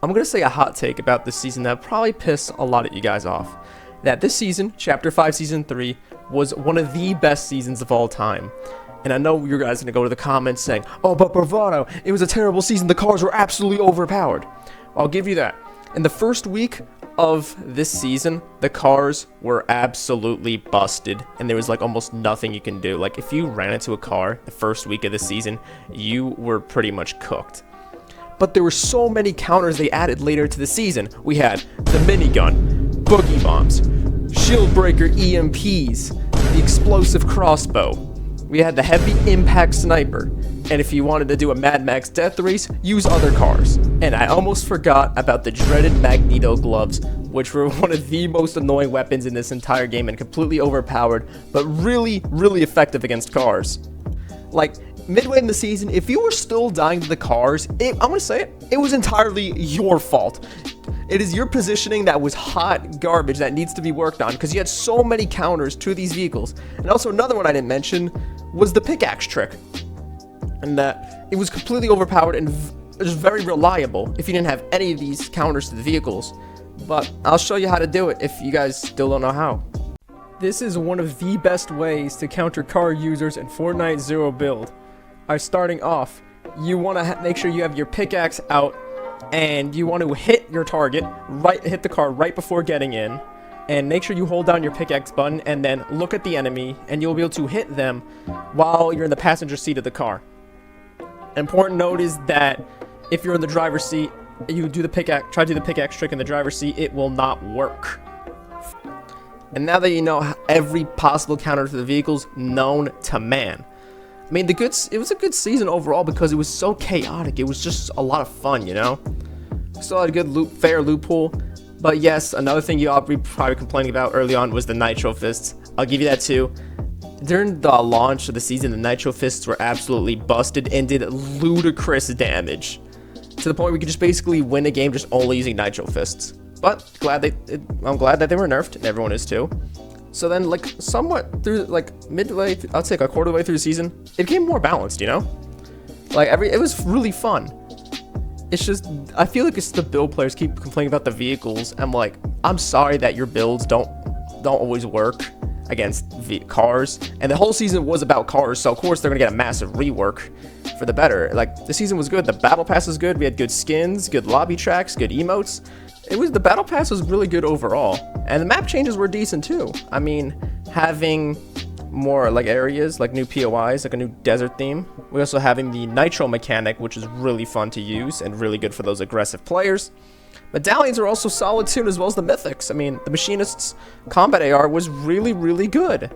I'm going to say a hot take about this season that probably piss a lot of you guys off. That this season, Chapter 5 Season 3, was one of the best seasons of all time. And I know you guys are going to go to the comments saying, oh, but Bravado, it was a terrible season. The cars were absolutely overpowered. I'll give you that. In the first week of this season, the cars were absolutely busted. And there was like almost nothing you can do. Like if you ran into a car the first week of the season, you were pretty much cooked. But there were so many counters they added later to the season. We had the minigun, boogie bombs, shield breaker EMPs, the explosive crossbow. We had the heavy impact sniper. And if you wanted to do a Mad Max death race, use other cars. And I almost forgot about the dreaded Magneto gloves, which were one of the most annoying weapons in this entire game and completely overpowered, but really, really effective against cars. Like, midway in the season, if you were still dying to the cars, I'm gonna say it, it was entirely your fault. It is your positioning that was hot garbage that needs to be worked on because you had so many counters to these vehicles. And also another one I didn't mention was the pickaxe trick. And that it was completely overpowered and just very reliable if you didn't have any of these counters to the vehicles. But I'll show you how to do it if you guys still don't know how. This is one of the best ways to counter car users in Fortnite Zero build. Starting off, you want to make sure you have your pickaxe out and you want to hit your target, hit the car right before getting in, and make sure you hold down your pickaxe button and then look at the enemy and you'll be able to hit them while you're in the passenger seat of the car. Important note is that if you're in the driver's seat, you do the try to do the pickaxe trick in the driver's seat, it will not work. And now that you know every possible counter to the vehicles known to man, I mean, it was a good season overall because it was so chaotic. It was just a lot of fun, you know? Still had a good fair loophole. But yes, another thing you all be probably complaining about early on was the Nitro Fists. I'll give you that too. During the launch of the season, the Nitro Fists were absolutely busted and did ludicrous damage. To the point where we could just basically win a game just only using Nitro Fists. But I'm glad that they were nerfed, and everyone is too. So then, like, somewhat through, like, midway, I'd say like a quarter way through the season, it became more balanced, you know? Like, it was really fun. It's just, I feel like it's the build players keep complaining about the vehicles. I'm like, I'm sorry that your builds don't always work against cars. And the whole season was about cars, so of course they're gonna get a massive rework for the better. Like, the season was good, the battle pass was good, we had good skins, good lobby tracks, good emotes. The battle pass was really good overall, and the map changes were decent too. I mean, having more like areas, like new POIs, like a new desert theme. We're also having the nitro mechanic, which is really fun to use and really good for those aggressive players. Medallions are also solid too, as well as the mythics. I mean, the machinist's combat AR was really, really good.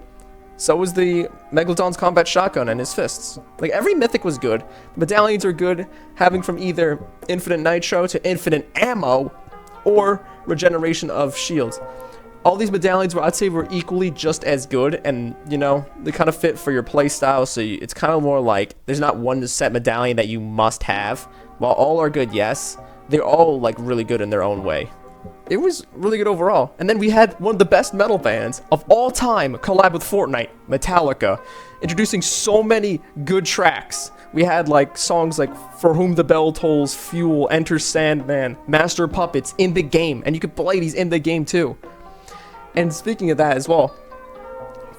So was the Megalodon's combat shotgun and his fists. Like, every mythic was good. The medallions are good, having from either infinite nitro to infinite ammo or regeneration of shields. All these medallions I'd say were equally just as good, and you know, they kind of fit for your playstyle, so it's kind of more like there's not one set medallion that you must have. While all are good, yes, they're all like really good in their own way. It was really good overall. And then we had one of the best metal bands of all time collab with Fortnite, Metallica, introducing so many good tracks. We had like songs like For Whom the Bell Tolls, Fuel, Enter Sandman, Master Puppets in the game, and you could play these in the game too. And speaking of that as well,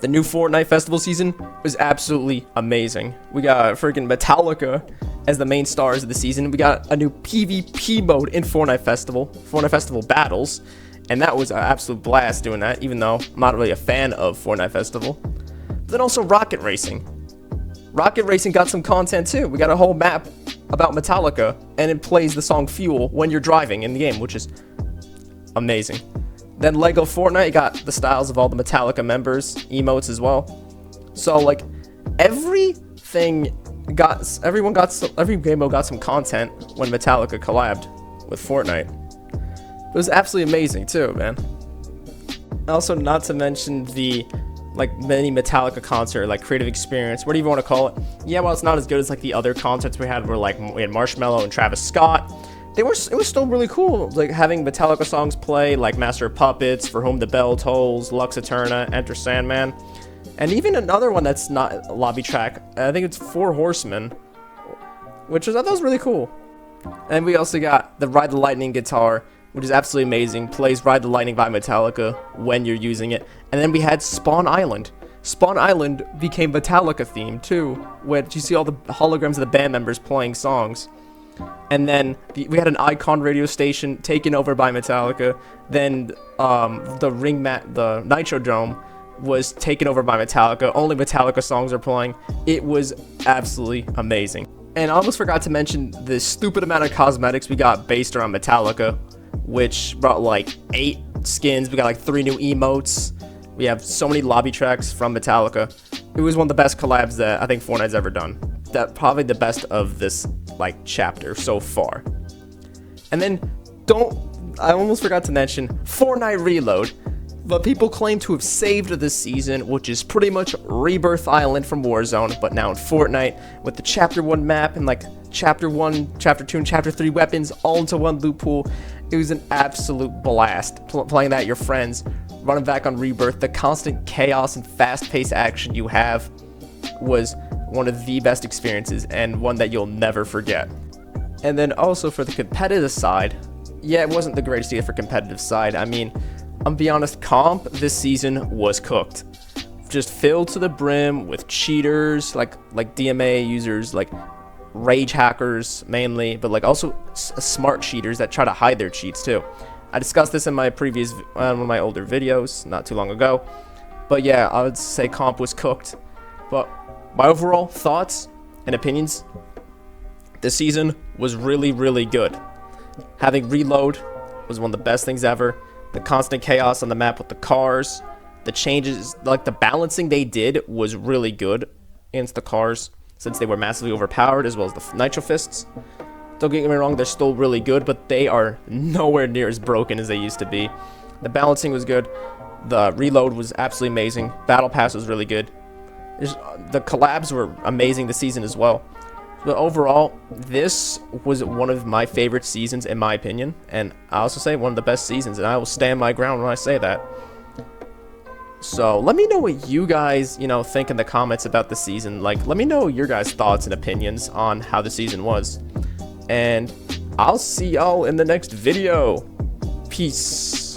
the new Fortnite festival season was absolutely amazing. We got freaking Metallica as the main stars of the season. We got a new PvP mode in Fortnite Festival Battles, and that was an absolute blast doing that, even though I'm not really a fan of Fortnite Festival. But then also Rocket Racing. Rocket Racing got some content too. We got a whole map about Metallica, and it plays the song Fuel when you're driving in the game, which is amazing. Then Lego Fortnite got the styles of all the Metallica members, emotes as well. So like every game mode got some content when Metallica collabed with Fortnite. It was absolutely amazing too, man. Also, not to mention the like mini Metallica concert, like creative experience, whatever you want to call it. Yeah, well, it's not as good as like the other concerts we had, where like we had Marshmello and Travis Scott. It was still really cool, like having Metallica songs play, like Master of Puppets, For Whom the Bell Tolls, Lux Eterna, Enter Sandman, and even another one that's not a lobby track. I think it's Four Horsemen, which I thought was really cool. And we also got the Ride the Lightning guitar, which is absolutely amazing. Plays Ride the Lightning by Metallica when you're using it. And then we had Spawn Island. Spawn Island became Metallica themed too, where you see all the holograms of the band members playing songs. And then we had an Icon radio station taken over by Metallica. Then the Nitro Dome was taken over by Metallica. Only Metallica songs are playing. It was absolutely amazing. And I almost forgot to mention the stupid amount of cosmetics we got based around Metallica, which brought like 8 skins. We got like 3 new emotes. We have so many lobby tracks from Metallica. It was one of the best collabs that I think Fortnite's ever done. That probably the best of this like chapter so far. And then I almost forgot to mention Fortnite Reload. But people claim to have saved this season, which is pretty much Rebirth Island from Warzone, but now in Fortnite, with the Chapter 1 map and like Chapter 1, Chapter 2, and Chapter 3 weapons all into one loot pool. It was an absolute blast playing that with your friends, running back on Rebirth. The constant chaos and fast-paced action you have was one of the best experiences and one that you'll never forget. And then also for the competitive side, yeah, it wasn't the greatest either for competitive side. I mean, I'm be honest, comp this season was cooked. Just filled to the brim with cheaters, like DMA users, like rage hackers mainly, but like also smart cheaters that try to hide their cheats too. I discussed this in my previous, one of my older videos, not too long ago. But yeah, I would say comp was cooked. But my overall thoughts and opinions, this season was really, really good. Having Reload was one of the best things ever. The constant chaos on the map with the cars, the changes, like the balancing they did was really good against the cars, since they were massively overpowered, as well as the Nitro Fists. Don't get me wrong, they're still really good, but they are nowhere near as broken as they used to be. The balancing was good. The Reload was absolutely amazing. Battle Pass was really good. The collabs were amazing this season as well. But overall, this was one of my favorite seasons in my opinion, and I also say one of the best seasons, and I will stand my ground when I say that. So let me know what you guys, think in the comments about the season. Like, let me know your guys' thoughts and opinions on how the season was. And I'll see y'all in the next video. Peace.